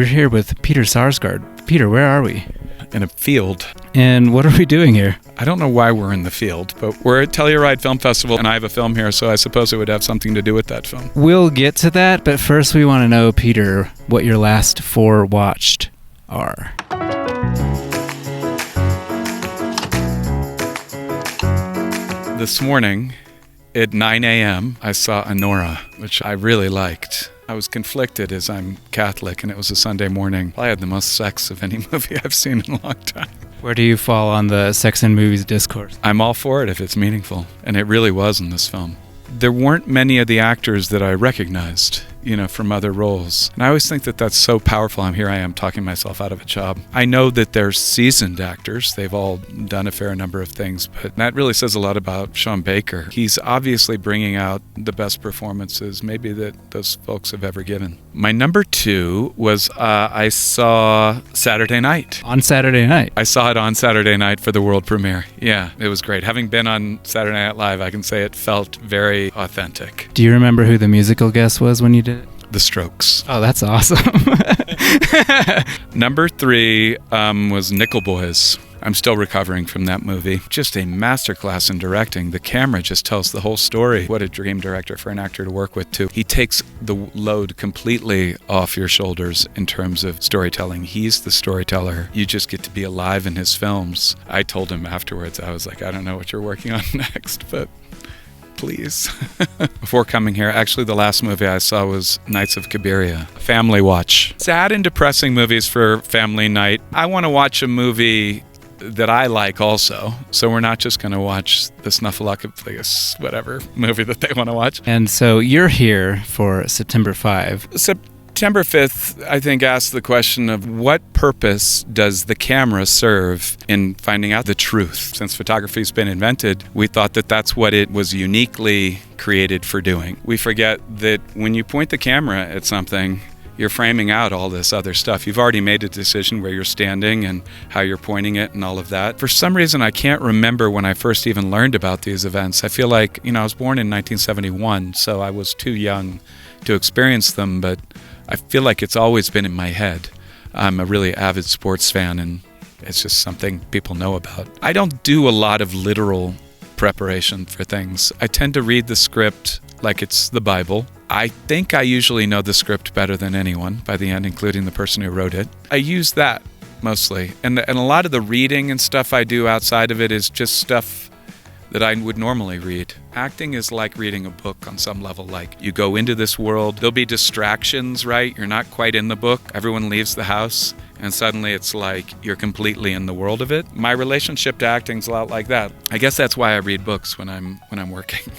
We're here with Peter Sarsgaard. Peter, where are we? In a field. And what are we doing here? I don't know why we're in the field, but we're at Telluride Film Festival, and I have a film here, so I suppose it would have something to do with that film. We'll get to that, but first we want to know, Peter, what your last four watched are. This morning at 9 a.m., I saw Anora, which I really liked. I was conflicted as I'm Catholic, and it was a Sunday morning. I had the most sex of any movie I've seen in a long time. Where do you fall on the sex and movies discourse? I'm all for it if it's meaningful, and it really was in this film. There weren't many of the actors that I recognized, from other roles. And I always think that that's so powerful. Here I am talking myself out of a job. I know that they're seasoned actors. They've all done a fair number of things, but that really says a lot about Sean Baker. He's obviously bringing out the best performances maybe that those folks have ever given. My number two was I saw Saturday Night. On Saturday night? I saw it on Saturday night for the world premiere. Yeah, it was great. Having been on Saturday Night Live, I can say it felt very authentic. Do you remember who the musical guest was when you did it? The Strokes. Oh, that's awesome. Number three was Nickel Boys. I'm still recovering from that movie. Just a masterclass in directing. The camera just tells the whole story. What a dream director for an actor to work with, too. He takes the load completely off your shoulders in terms of storytelling. He's the storyteller. You just get to be alive in his films. I told him afterwards, I was like, I don't know what you're working on next, but please. Before coming here, actually the last movie I saw was Nights of Cabiria, Family Watch. Sad and depressing movies for family night. I want to watch a movie that I like also, so we're not just going to watch the Snuffleupagus, whatever movie that they want to watch. And so you're here for September 5. September 5th, I think, asks the question of what purpose does the camera serve in finding out the truth? Since photography's been invented, we thought that that's what it was uniquely created for doing. We forget that when you point the camera at something, you're framing out all this other stuff. You've already made a decision where you're standing and how you're pointing it and all of that. For some reason, I can't remember when I first even learned about these events. I feel like, I was born in 1971, so I was too young to experience them, but I feel like it's always been in my head. I'm a really avid sports fan, and it's just something people know about. I don't do a lot of literal preparation for things. I tend to read the script like it's the Bible. I think I usually know the script better than anyone by the end, including the person who wrote it. I use that mostly. And a lot of the reading and stuff I do outside of it is just stuff that I would normally read. Acting is like reading a book on some level. Like, you go into this world, there'll be distractions, right? You're not quite in the book. Everyone leaves the house, and suddenly it's like you're completely in the world of it. My relationship to acting's a lot like that. I guess that's why I read books when I'm working.